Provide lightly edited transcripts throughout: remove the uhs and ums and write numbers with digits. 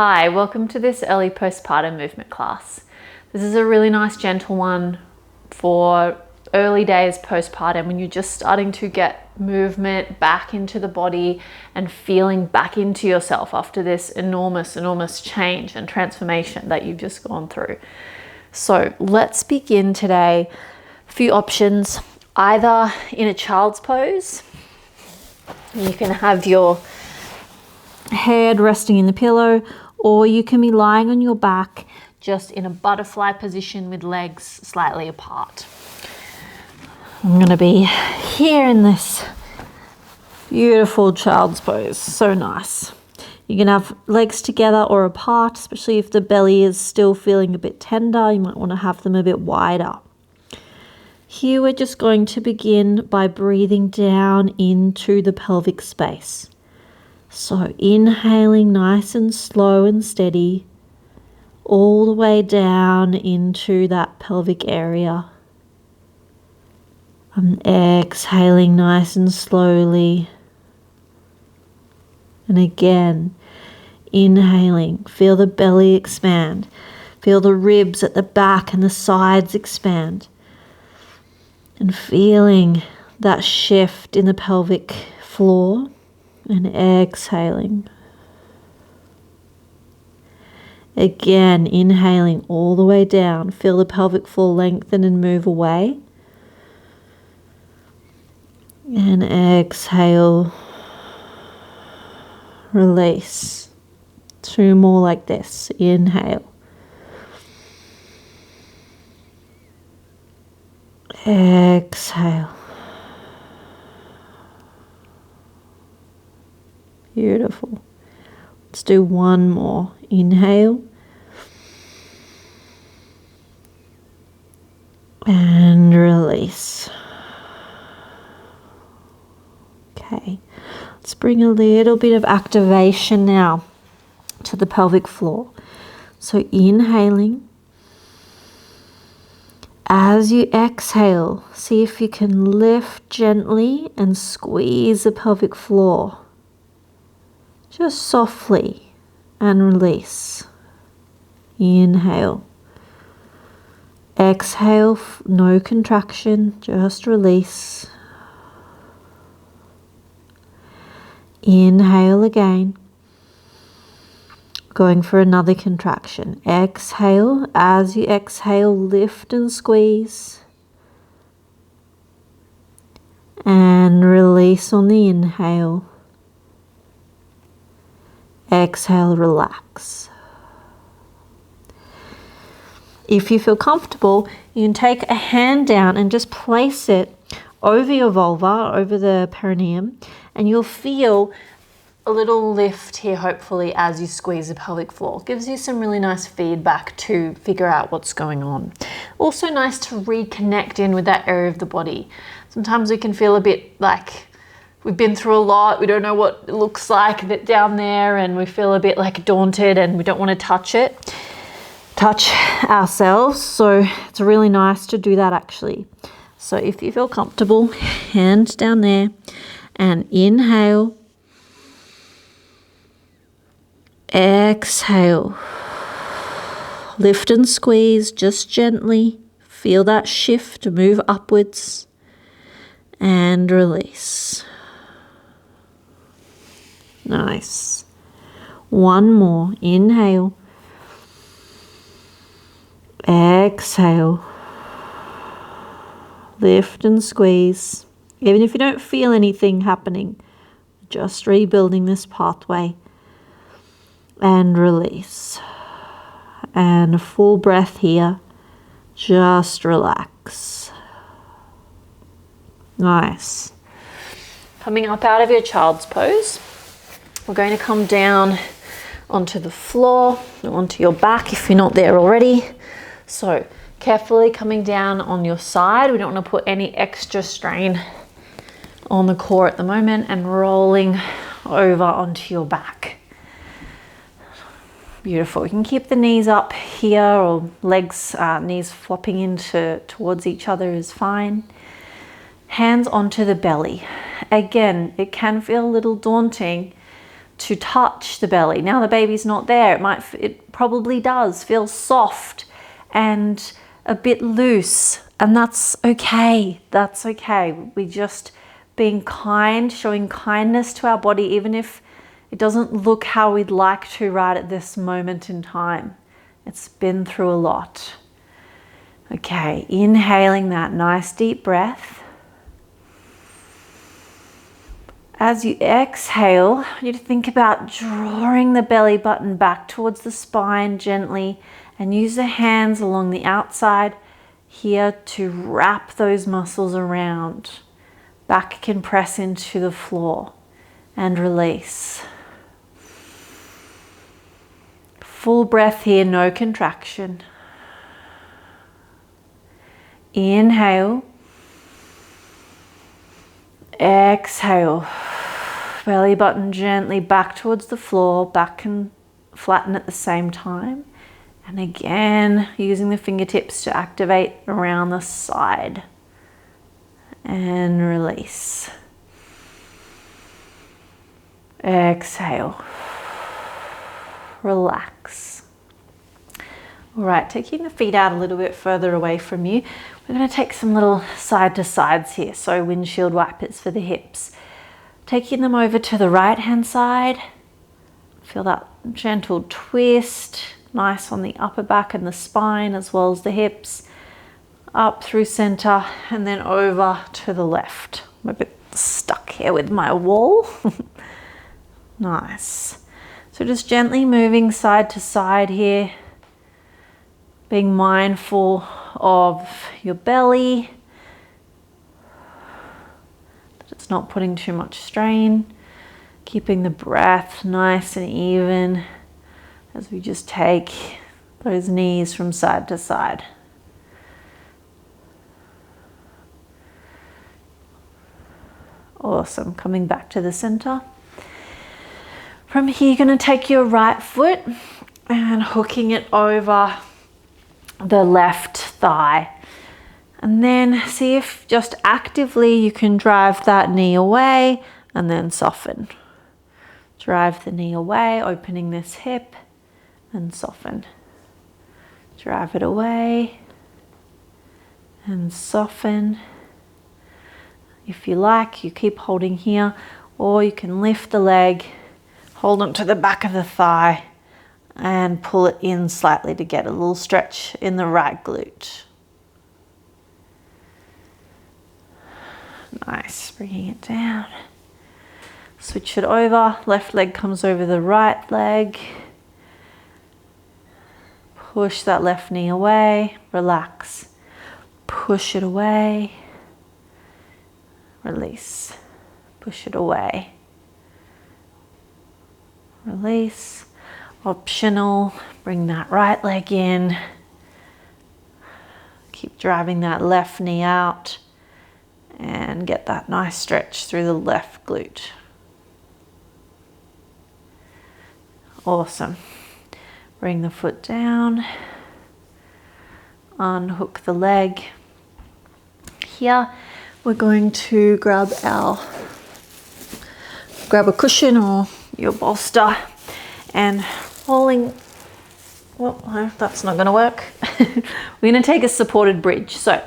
Hi, welcome to this early postpartum movement class. This is a really nice gentle one for early days postpartum when you're just starting to get movement back into the body and feeling back into yourself after this enormous change and transformation that you've just gone through. So let's begin today. A few options, either in a child's pose. You can have your head resting in the pillow, or you can be lying on your back just in a butterfly position with legs slightly apart. I'm going to be here in this beautiful child's pose. So nice. You can have legs together or apart, especially if the belly is still feeling a bit tender. You might want to have them a bit wider. Here we're just going to begin by breathing down into the pelvic space. So inhaling nice and slow and steady all the way down into that pelvic area. And exhaling nice and slowly. And again, inhaling, feel the belly expand. Feel the ribs at the back and the sides expand. And feeling that shift in the pelvic floor. And exhaling. Again, inhaling all the way down. Feel the pelvic floor lengthen and move away. And exhale. Release. 2 more like this. Inhale. Exhale. Beautiful. Let's do one more. Inhale. And release. Okay. Let's bring a little bit of activation now to the pelvic floor. So inhaling. As you exhale, see if you can lift gently and squeeze the pelvic floor. Just softly and release. Inhale. Exhale, no contraction, just release. Inhale again. Going for another contraction. Exhale. As you exhale, lift and squeeze. And release on the inhale. Exhale, relax. If you feel comfortable, you can take a hand down and just place it over your vulva, over the perineum, and you'll feel a little lift here, hopefully, as you squeeze the pelvic floor. Gives you some really nice feedback to figure out what's going on. Also nice to reconnect in with that area of the body. Sometimes we can feel a bit like we've been through a lot, we don't know what it looks like down there, and we feel a bit like daunted and we don't want to touch ourselves. So it's really nice to do that actually. So if you feel comfortable, hand down there and inhale. Exhale. Lift and squeeze just gently. Feel that shift to move upwards and release. Nice. One more. Inhale. Exhale. Lift and squeeze. Even if you don't feel anything happening, just rebuilding this pathway. And release. And a full breath here. Just relax. Nice. Coming up out of your child's pose. We're going to come down onto the floor, onto your back if you're not there already. So carefully coming down on your side. We don't want to put any extra strain on the core at the moment, and rolling over onto your back. Beautiful. You can keep the knees up here, or legs, knees flopping into towards each other is fine. Hands onto the belly. Again, it can feel a little daunting, to touch the belly. Now the baby's not there. It probably does feel soft and a bit loose, and that's okay. That's okay. We just being kind, showing kindness to our body, even if it doesn't look how we'd like to right at this moment in time. It's been through a lot. Okay, inhaling that nice deep breath. As you exhale, you need to think about drawing the belly button back towards the spine gently, and use the hands along the outside here to wrap those muscles around. Back can press into the floor and release. Full breath here, no contraction. Inhale. Exhale. Belly button gently back towards the floor. Back can flatten at the same time. And again, using the fingertips to activate around the side. And release. Exhale. Relax. All right, taking the feet out a little bit further away from you, we're going to take some little side to sides here. So windshield wipers for the hips. Taking them over to the right hand side. Feel that gentle twist. Nice on the upper back and the spine as well as the hips. Up through center and then over to the left. I'm a bit stuck here with my wall. Nice. So just gently moving side to side here. Being mindful of your belly. That it's not putting too much strain. Keeping the breath nice and even as we just take those knees from side to side. Awesome. Coming back to the center. From here, you're going to take your right foot and hooking it over the left thigh. And then see if just actively you can drive that knee away and then soften. Drive the knee away, opening this hip and soften. Drive it away and soften. If you like, you keep holding here, or you can lift the leg, hold onto the back of the thigh and pull it in slightly to get a little stretch in the right glute. Nice, bringing it down. Switch it over, left leg comes over the right leg. Push that left knee away, relax. Push it away, release. Push it away, release. Optional, bring that right leg in. Keep driving that left knee out and get that nice stretch through the left glute. Awesome. Bring the foot down, unhook the leg. Here we're going to grab a cushion or your bolster and rolling, well, no, that's not going to work. We're going to take a supported bridge. So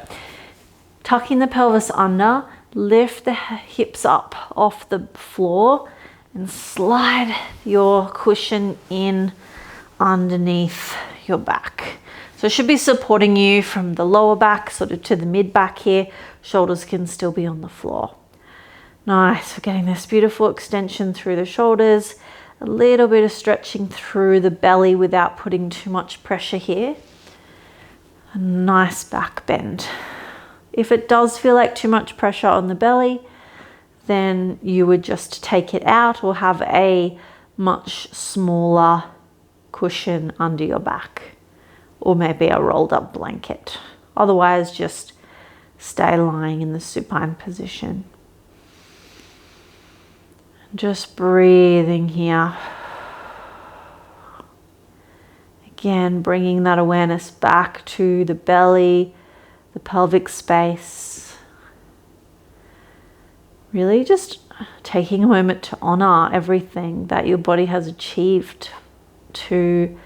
tucking the pelvis under, lift the hips up off the floor and slide your cushion in underneath your back. So it should be supporting you from the lower back sort of to the mid back here. Shoulders can still be on the floor. Nice, we're getting this beautiful extension through the shoulders, a little bit of stretching through the belly without putting too much pressure here. A nice back bend. If it does feel like too much pressure on the belly, then you would just take it out or have a much smaller cushion under your back, or maybe a rolled up blanket. Otherwise, just stay lying in the supine position. Just breathing here. Again, bringing that awareness back to the belly, the pelvic space. Really just taking a moment to honor everything that your body has achieved to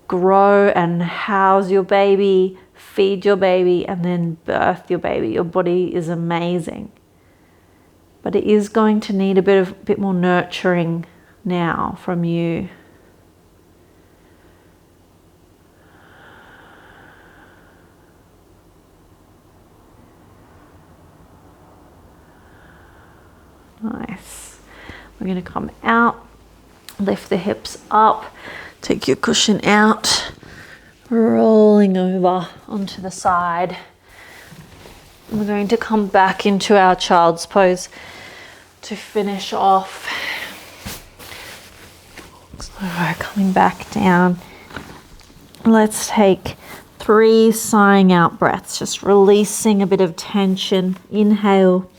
grow and house your baby, feed your baby, and then birth your baby. Your body is amazing. But it is going to need a bit more nurturing now from you. Nice. We're going to come out, lift the hips up, take your cushion out, rolling over onto the side. We're going to come back into our child's pose to finish off. So we're coming back down. Let's take 3 sighing out breaths, just releasing a bit of tension. Inhale.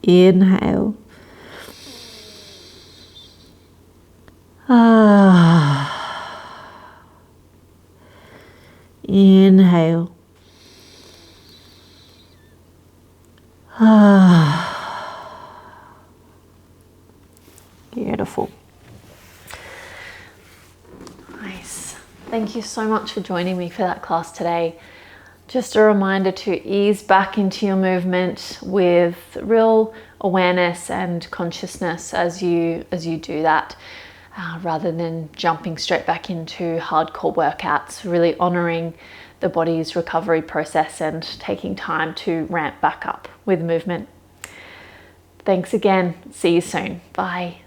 Inhale. Inhale. Beautiful. Nice. Thank you so much for joining me for that class today. Just a reminder to ease back into your movement with real awareness and consciousness as you do that, rather than jumping straight back into hardcore workouts, really honoring the body's recovery process and taking time to ramp back up with movement. Thanks again. See you soon. Bye.